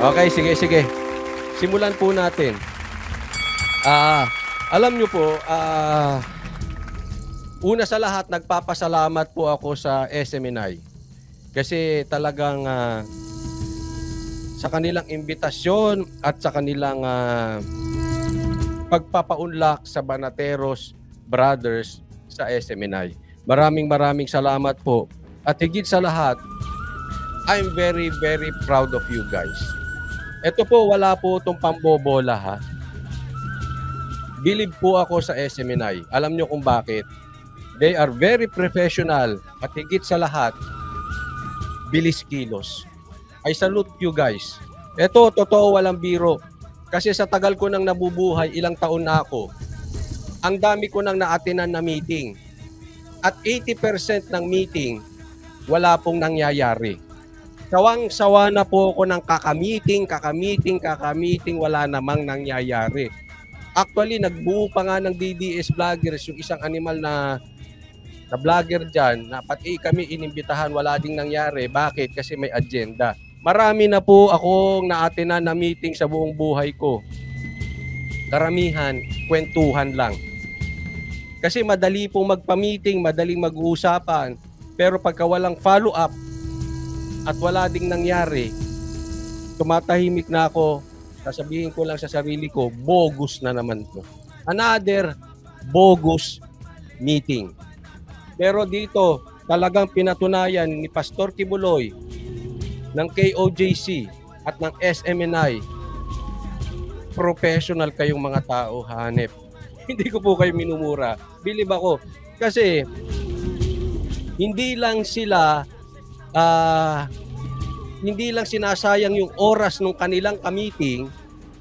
Okay, sige, sige. Simulan po natin. Alam nyo po, una sa lahat, nagpapasalamat po ako sa SMNI. Kasi talagang sa kanilang imbitasyon at sa kanilang pagpapaunlak sa Banateros Brothers sa SMNI. Maraming salamat po. At higit sa lahat, I'm very proud of you guys. Ito po, wala po itong pambobola ha. Believe po ako sa SMNI. Alam nyo kung bakit. They are very professional at higit sa lahat, bilis kilos. I salute you guys. Ito, totoo, walang biro. Kasi sa tagal ko nang nabubuhay, ilang taon na ako, ang dami ko nang naatinan na meeting. At 80% ng meeting, wala pong nangyayari. Sawang-sawa na po ako ng kakamiting, wala namang nangyayari. Actually, nagbuo pa nga ng DDS Vloggers, yung isang animal na vlogger dyan, na pati kami inimbitahan, wala ding nangyari. Bakit? Kasi may agenda. Marami na po akong naatinan na meeting sa buong buhay ko. Karamihan, kwentuhan lang. Kasi madali pong magpa-meeting, madaling mag-uusapan. Pero pagka walang follow-up at wala ding nangyari, tumatahimik na ako. Sasabihin ko lang sa sarili ko, bogus na naman to. Another bogus meeting. Pero dito, talagang pinatunayan ni Pastor Kibuloy ng KOJC at ng SMNI, professional kayong mga tao, hanep. Hindi ko po kayo minumura. Believe ako. Kasi, hindi lang sinasayang yung oras ng kanilang ka-meeting,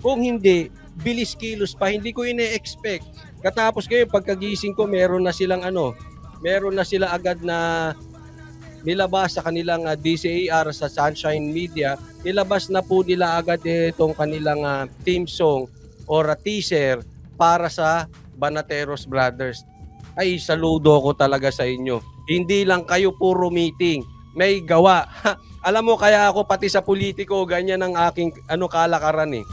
kung hindi, bilis kilos pa. Hindi ko ine-expect. Katapos kayo, pagkagising ko, meron na sila agad na nilabas sa kanilang DCAR sa Sunshine Media. Nilabas na po nila agad itong kanilang theme song or teaser para sa Banateros Brothers. Ay, saludo ko talaga sa inyo. Hindi lang kayo puro meeting, may gawa. Alam mo, kaya ako pati sa politiko, ganyan ang aking kalakaran eh.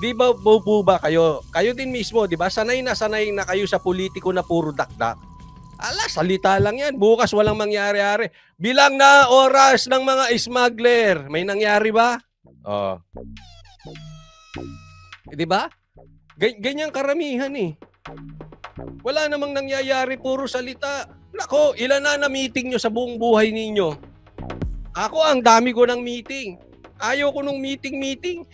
Di ba po ba kayo? Kayo din mismo, di ba? Sanay na kayo sa politiko na puro dakdak. Ala, salita lang yan. Bukas walang mangyari-ari. Bilang na oras ng mga smuggler. May nangyari ba? Oh. Di ba? Ganyan karamihan eh. Wala namang nangyayari, puro salita. Nako, ilan na meeting nyo sa buong buhay ninyo? Ako, ang dami ko ng meeting. Ayaw ko nung meeting.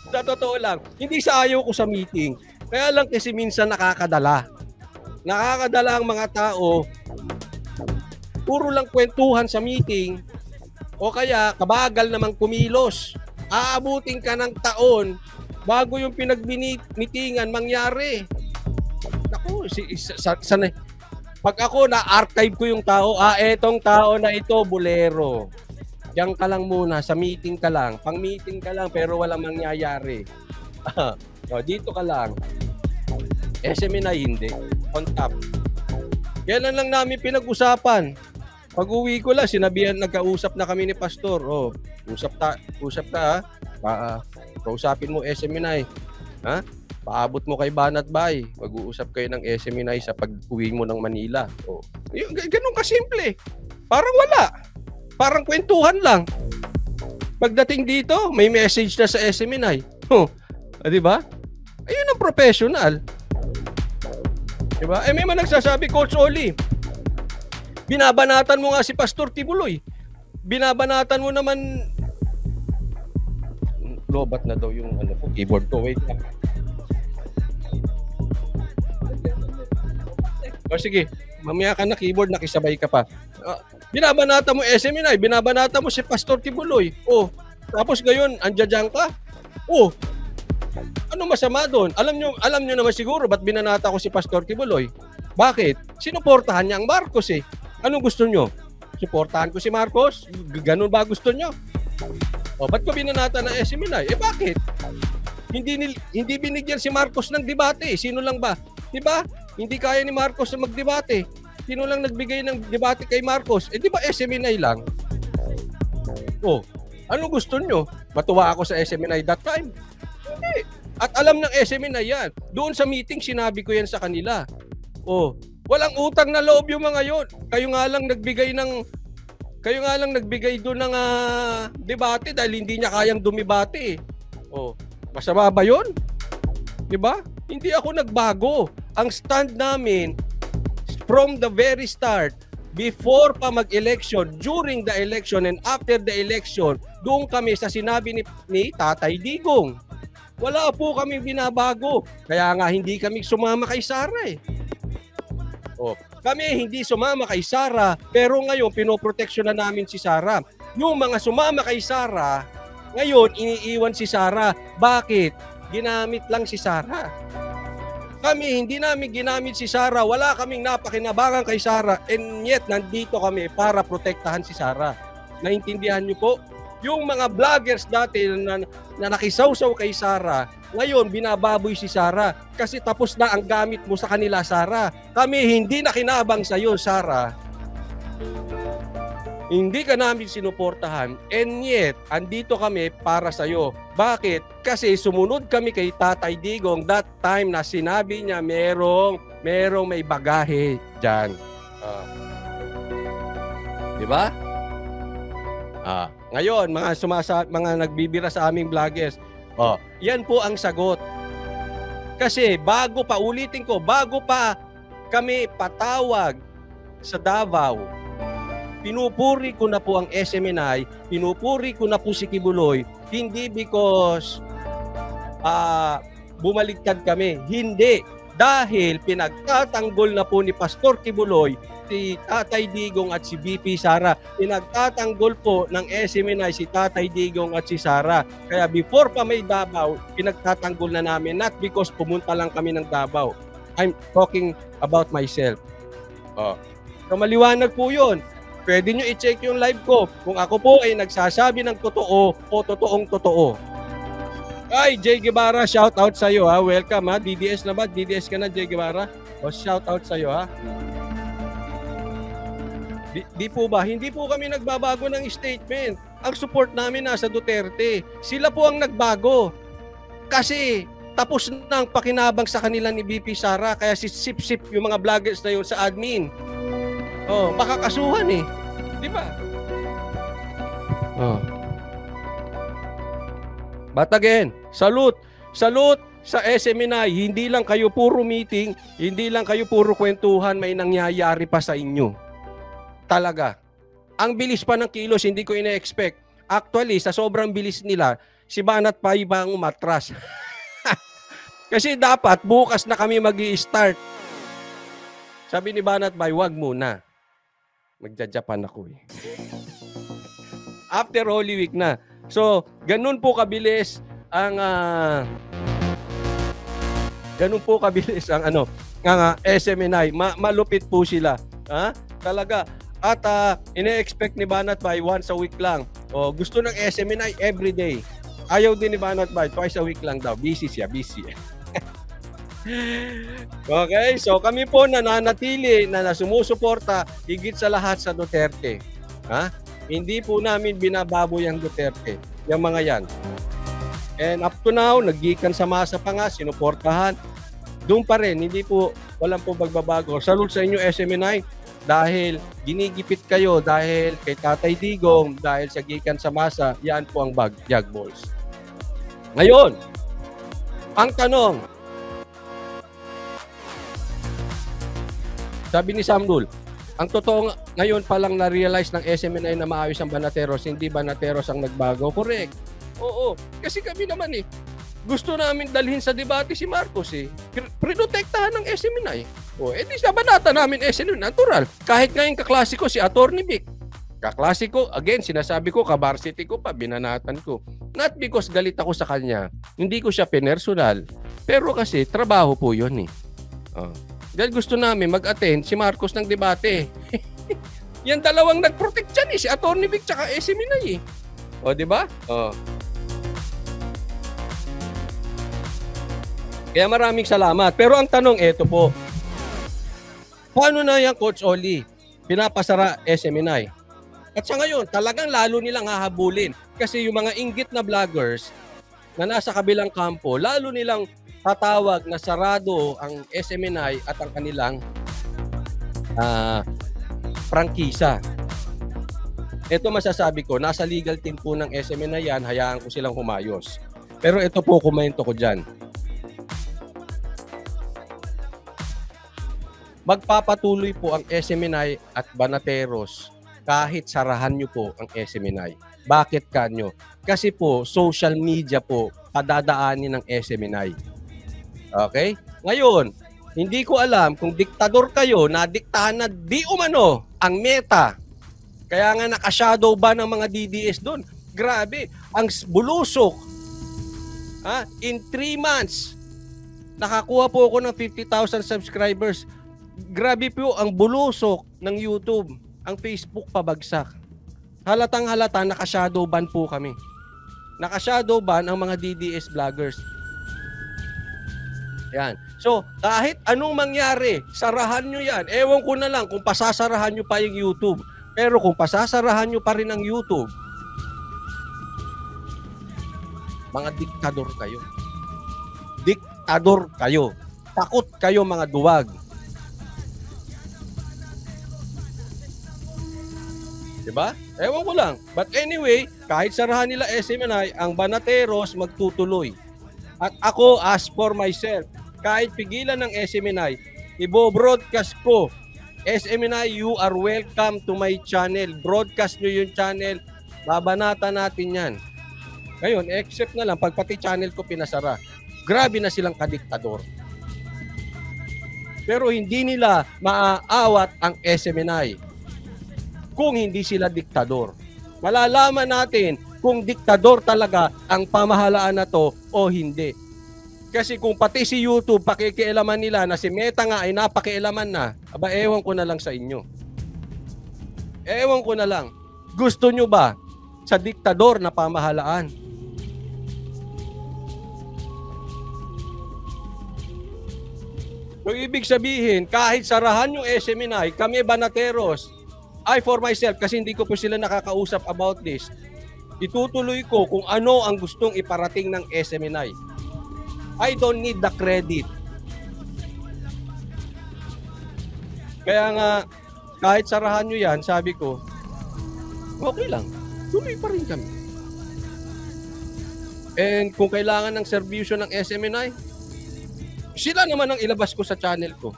Sa totoo lang, hindi sa ayaw ko sa meeting. Kaya lang kasi minsan nakakadala. Nakakadala ang mga tao, puro lang kwentuhan sa meeting, o kaya kabagal namang kumilos. Aabutin ka ng taon bago yung pinagmitingan mangyari. Naku, pag ako na-archive ko yung tao, etong tao na ito, bulero. Diyan ka lang muna, sa meeting ka lang. Pang-meeting ka lang, pero walang mangyayari. Dito ka lang. SMNI hindi. On top. Kailan lang namin pinag-usapan. Pag-uwi ko lang, nagkausap na kami ni Pastor. Usap ta ha. Kausapin mo SMNI. Ha? Paabot mo kay Banat Bay. Mag-uusap kayo ng SMNI sa pag-uwi mo ng Manila. Ganun kasimple. Parang wala. Parang kwentuhan lang. Pagdating dito, may message na sa SMNI. Di ba? Ayun ang professional. Di ba? May nagsasabi, Coach Oli, binabanatan mo nga si Pastor Tibuloy. Binabanatan mo naman. Lobat na daw yung keyboard ko. Wait lang. Sige, mamaya ka na keyboard, nakisabay ka pa. Binabanata mo SMNI, binabanata mo si Pastor Tibuloy. Tapos ngayon, andiyan ka? Ano masama doon? Alam nyo naman siguro ba't binanata ko si Pastor Tibuloy. Bakit? Sinuportahan niya ang Marcos eh. Anong gusto nyo? Suportahan ko si Marcos? Ganun ba gusto nyo? Ba't ko binanata ng SMNI? Bakit? Hindi binigyan si Marcos ng debate. Sino lang ba? Diba? Hindi kaya ni Marcos na magdebate. Sino lang nagbigay ng debate kay Marcos? Di ba SMNI lang? Oh, ano gusto nyo? Matuwa ako sa SMNI that time? Hindi. At alam ng SMNI yan. Doon sa meeting, sinabi ko yan sa kanila. Oh, walang utang na loob yung mga yon. Kayo nga lang nagbigay doon ng debate dahil hindi niya kayang dumibate. Oh, masama ba yun? 'Di ba? Hindi ako nagbago. Ang stand namin from the very start, before pa mag-election, during the election, and after the election, doon kami sa sinabi ni Tatay Digong. Wala po kami binabago. Kaya nga hindi kami sumama kay Sara eh. Oh, kami hindi sumama kay Sara, pero ngayon pinoproteksyon na namin si Sara. Yung mga sumama kay Sara, ngayon iniiwan si Sara. Bakit? Ginamit lang si Sara. Kami, hindi namin ginamit si Sara. Wala kaming napakinabangan kay Sara. And yet, nandito kami para protektahan si Sara. Naintindihan niyo po? Yung mga vloggers dati na nakisawsaw kay Sara, ngayon binababoy si Sara. Kasi tapos na ang gamit mo sa kanila, Sara. Kami hindi nakinabang sa iyo, Sara. Hindi ka namin sinuportahan, and yet, andito kami para sa iyo. Bakit? Kasi sumunod kami kay Tatay Digong that time na sinabi niya merong may bagahe dyan. Di ba? Ngayon, mga nagbibira sa aming vloggers, yan po ang sagot. Kasi bago pa kami patawag sa Davao, pinupuri ko na po ang SMNI, pinupuri ko na po si Kibuloy, hindi because bumaligtad kami. Hindi. Dahil pinagtatanggol na po ni Pastor Kibuloy, si Tatay Digong at si BP Sara. Pinagtatanggol po ng SMNI si Tatay Digong at si Sara. Kaya before pa may Davao, pinagtatanggol na namin. Not because pumunta lang kami ng Davao. I'm talking about myself. So maliwanag po yun. Pwede nyo i-check yung live ko kung ako po ay nagsasabi ng totoo o totoong totoo. Ay, Jay Guevara, shout out sa iyo ha. Welcome ha. DDS na ba? DDS ka na, Jay Guevara? O shout out sa iyo ha. Di po ba? Hindi po kami nagbabago ng statement. Ang support namin nasa Duterte. Sila po ang nagbago. Kasi tapos na ang pakinabang sa kanila ni BP Sara. Kaya si sip-sip yung mga vloggers na yun sa admin. Makakasuhan eh. Di ba? But again, salute sa SMNI. Hindi lang kayo puro meeting, hindi lang kayo puro kwentuhan, may nangyayari pa sa inyo. Talaga. Ang bilis pa ng kilos, hindi ko ina-expect. Actually, sa sobrang bilis nila, si Banat Pai ba ang umatras? Kasi dapat bukas na kami mag-i-start. Sabi ni Banat Pai, wag muna. Magja-Japan ako eh. After Holy Week na. So, ganun po kabilis ang SMNI. Malupit po sila. Talaga. At ine-expect ni Banat Pai once a week lang. Gusto ng SMNI every day. Ayaw din ni Banat Pai, twice a week lang daw. Busy siya, busy. Okay, so kami po nananatili na sumusuporta higit sa lahat sa Duterte. Hindi po namin binababoy ang Duterte, yung mga yan. And up to now, naggikan sa masa pa nga, sinuportahan. Doon pa rin, walang po magbabago. Salute sa inyo SMNI dahil ginigipit kayo dahil kay Tatay Digong, dahil sa gikan sa masa, yan po ang Bagyag Boys. Ngayon, ang tanong, sabi ni Samdul, ang totoo ngayon pa lang na-realize ng SMNI na maayos ang Banateros, hindi Banateros ang nagbago. Correct. Oo. Kasi kami naman gusto namin dalhin sa debate si Marcos Prinotektahan ng SMNI. Di sa banata namin SMNI, natural. Kahit ngayon kaklasiko si Atty. Vic. Kaklasiko, again, sinasabi ko, kabarsity ko pa, binanatan ko. Not because galit ako sa kanya. Hindi ko siya personal. Pero kasi, trabaho po yun Dahil gusto namin mag-attend si Marcos ng debate. Yan dalawang nag-protect dyan si Atty. Vic tsaka SMNI di ba? Kaya maraming salamat. Pero ang tanong, eto po. Paano na yan, Coach Oli? Pinapasara SMNI. At sa ngayon, talagang lalo nilang hahabulin. Kasi yung mga inggit na vloggers na nasa kabilang kampo, lalo nilang tatawag na sarado ang SMNI at ang kanilang prangkisa. Ito masasabi ko, nasa legal team po ng SMNI yan, hayaan ko silang humayos. Pero ito po, komento ko dyan. Magpapatuloy po ang SMNI at Banateros kahit sarahan nyo po ang SMNI. Bakit kanyo? Kasi po, social media po, padadaanin ng SMNI. Okay? Ngayon, hindi ko alam kung diktador kayo, nadiktahan na di umano ang Meta. Kaya nga naka-shadow ban ng mga DDS doon. Grabe, ang bulusok. In 3 months, nakakuha po ako ng 50,000 subscribers. Grabe po ang bulusok ng YouTube. Ang Facebook pabagsak. Halatang halata, naka-shadow ban po kami. Naka-shadow ban ang mga DDS vloggers. Yan. So, kahit anong mangyari, sarahan nyo yan. Ewan ko na lang kung pasasarahan nyo pa yung YouTube. Pero kung pasasarahan nyo pa rin ang YouTube, mga diktador kayo. Diktador kayo. Takot kayo mga duwag. Diba? Ewan ko lang. But anyway, kahit sarahan nila SMNI, ang Banateros magtutuloy. At ako, as for myself, kahit pigilan ng SMNI, ibo-broadcast ko, SMNI, you are welcome to my channel. Broadcast nyo yung channel. Babanata natin yan. Ngayon, except na lang, pag pati channel ko pinasara, grabe na silang kadiktador. Pero hindi nila maaawat ang SMNI kung hindi sila diktador. Malalaman natin kung diktador talaga ang pamahalaan na to o hindi. Kasi kung pati si YouTube pakikialaman nila na si Meta nga ay napakialaman na, aba ewan ko na lang sa inyo. Ewan ko na lang. Gusto nyo ba sa diktador na pamahalaan? So ibig sabihin, kahit sarahan yung SMNI, kami Banateros, I for myself, kasi hindi ko po sila nakakausap about this, itutuloy ko kung ano ang gustong iparating ng SMNI. I don't need the credit. Kaya nga, kahit sarahan nyo yan, sabi ko, okay lang, tuloy pa rin kami. And kung kailangan ng serbisyo ng SMNI, sila naman ang ilabas ko sa channel ko.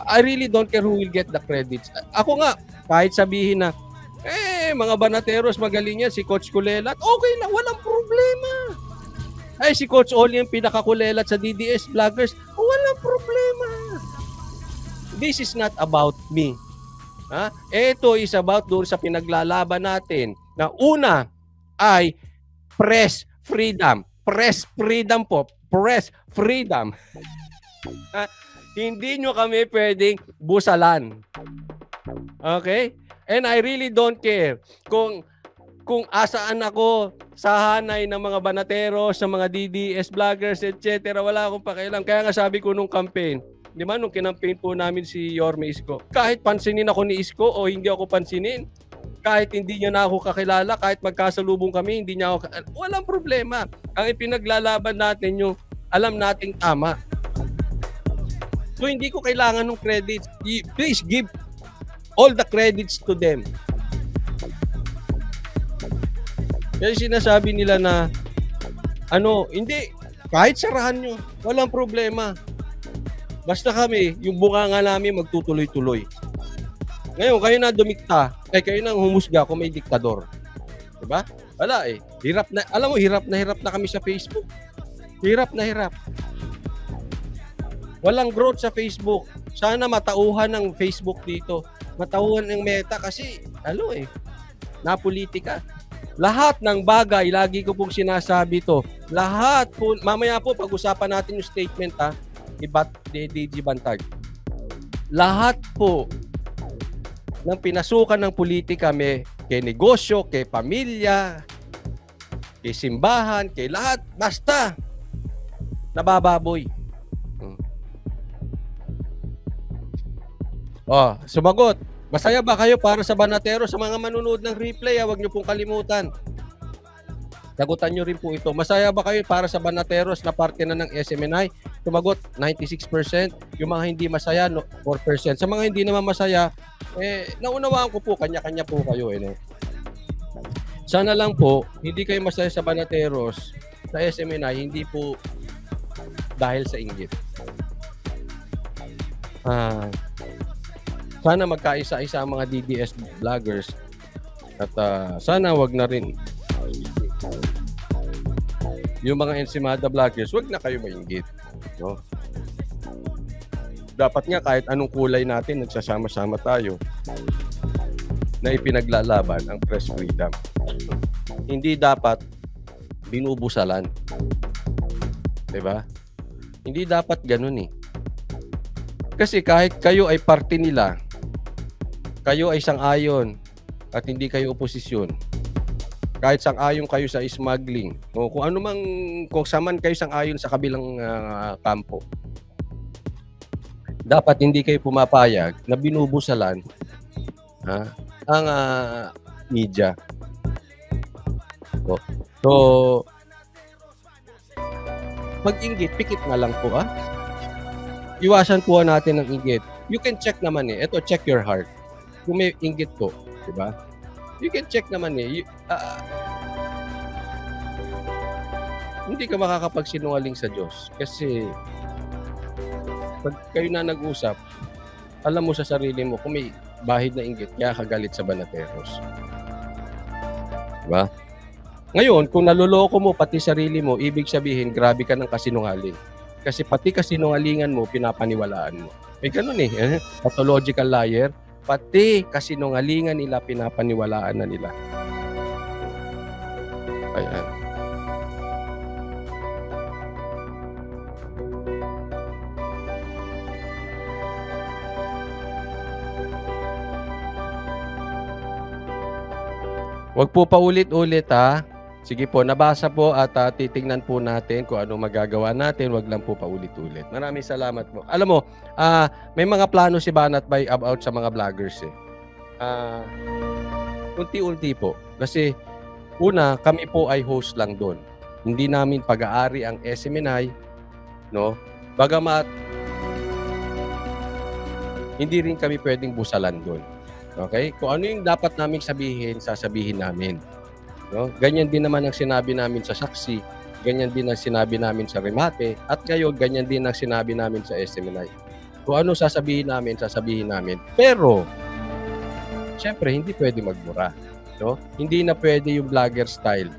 I really don't care who will get the credits. Ako nga, kahit sabihin na, mga Banateros, magaling yan, si Coach Kulelat, okay lang, walang problema. Ay, si Coach Oli yung pinakakulelat sa DDS vloggers, walang problema. This is not about me. Ito is about doon sa pinaglalaban natin na una ay press freedom. Press freedom po. Press freedom. Hindi nyo kami pwedeng busalan. Okay? And I really don't care kung asaan ako sa hanay ng mga Banateros, sa mga DDS vloggers, etc. Wala akong pakialam. Kaya nga sabi ko nung campaign, di ba, nung kinampaign po namin si Yorme Isko, kahit pansinin ako ni Isko o hindi ako pansinin, kahit hindi niya na ako kakilala, kahit magkasalubong kami, hindi niya ako walang problema. Ang ipinaglalaban natin yung alam nating tama. So hindi ko kailangan ng credits. Please give all the credits to them. Kasi sinasabi nila na hindi, kahit sarahan nyo, walang problema. Basta kami, yung bunganga namin magtutuloy-tuloy. Ngayon, kayo na dumikta, kayo na humusga kung may diktador. Diba? Wala eh. Hirap na, alam mo, hirap na kami sa Facebook. Hirap na hirap. Walang growth sa Facebook. Sana matauhan ng Facebook dito. Matauhan ng Meta kasi, napolitika. Lahat ng bagay, lagi ko pong sinasabi to. Lahat po, mamaya po pag-usapan natin yung statement ni DG Bantag. Lahat po ng pinasukan ng politika kay negosyo, kay pamilya, kay simbahan, kay lahat, basta nabababoy. Sumagot. Masaya ba kayo para sa Banatero? Sa mga manunood ng replay, huwag niyo pong kalimutan. Sagutan niyo rin po ito. Masaya ba kayo para sa Banateros na parte na ng SMNI? Tumagot, 96%. Yung mga hindi masaya, 4%. Sa mga hindi naman masaya, naunawaan ko po, kanya-kanya po kayo. No? Sana lang po, hindi kayo masaya sa Banateros, sa SMNI, hindi po dahil sa inggit. Sana magkaisa-isa ang mga DDS vloggers at sana wag na rin yung mga Ensimada vloggers, wag na kayo mainggit. No? Dapat nga kahit anong kulay natin, nagsasama-sama tayo na ipinaglalaban ang press freedom. Hindi dapat binubusalan. Diba? Hindi dapat ganun eh. Kasi kahit kayo ay parte nila, kayo ay sang-ayon at hindi kayo oposisyon, kahit sang-ayon kayo sa smuggling o kung ano mang, kung saman kayo sang-ayon sa kabilang kampo, dapat hindi kayo pumapayag na binubusalan ang media. So mag-inggit, pikit na lang po iwasan po natin ang inggit. You can check naman ito, check your heart. Kung may inggit po, di ba? You can check naman hindi ka makakapagsinungaling sa Diyos. Kasi pag kayo na nag-usap, alam mo sa sarili mo kung may bahid na inggit, kaya kagalit sa Banateros. Diba? Ngayon, kung naloloko mo pati sarili mo, ibig sabihin, grabe ka ng kasinungaling. Kasi pati kasinungalingan mo, pinapaniwalaan mo. May ganun pathological liar. Pati kasinungalingan nila, pinapaniwalaan na nila. Ayan. Huwag po paulit-ulit Sige po, nabasa po at titingnan po natin kung ano magagawa natin. Huwag lang po paulit-ulit. Maraming salamat po. Alam mo, may mga plano si Banat Bay about sa mga vloggers unti-unti po. Kasi una, kami po ay host lang doon. Hindi namin pag-aari ang SMNI, no? Bagamat hindi rin kami pwedeng busalan doon. Okay? Kung ano yung dapat naming sabihin, sasabihin namin. No? Ganyan din naman ang sinabi namin sa Saksi, ganyan din ang sinabi namin sa Remate, at ngayon ganyan din ang sinabi namin sa SMNI. Kung ano sasabihin namin, sasabihin namin. Pero, syempre, hindi pwede magmura. No? Hindi na pwede yung vlogger style.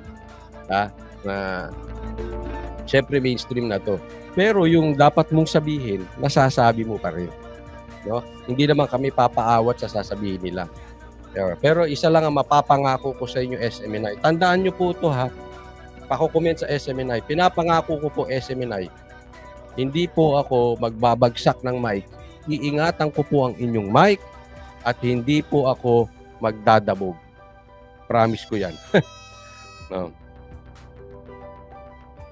Syempre, mainstream na to. Pero yung dapat mong sabihin, nasasabi mo pa rin. No? Hindi naman kami papaawat sa sasabihin nila. Pero isa lang ang mapapangako ko sa inyo, SMNI. Tandaan nyo po ito Pako-comment sa SMNI. Pinapangako ko po, SMNI. Hindi po ako magbabagsak ng mic. Iingatan ko po ang inyong mic at hindi po ako magdadabog. Promise ko yan. No.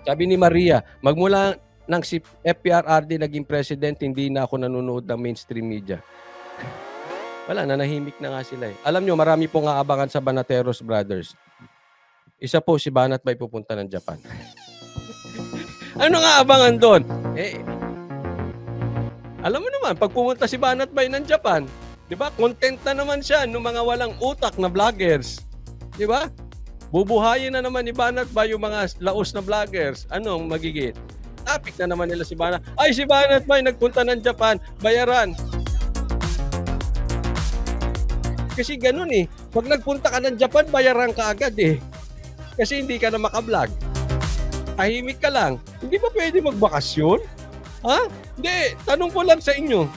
Sabi ni Maria, magmula nang si FPRRD naging president, hindi na ako nanonood ng mainstream media. Wala, nanahimik na nga sila Alam nyo, marami pong aabangan sa Banateros Brothers. Isa po, si Banat Bay pupunta ng Japan. Ano nga abangan doon? Alam mo naman, pag pumunta si Banat Bay ng Japan, di ba, content na naman siya ng mga walang utak na vloggers. Di ba? Bubuhayin na naman ni Banat Bay yung mga laos na vloggers. Anong magiging? Topic na naman nila si Banat. Ay, si Banat Bay nagpunta ng Japan, bayaran. Kasi ganun Pag nagpunta ka ng Japan, bayaran ka agad Kasi hindi ka na makablog. Tahimik ka lang. Hindi ba pwede magbakasyon? Hindi. Tanong ko lang sa inyo.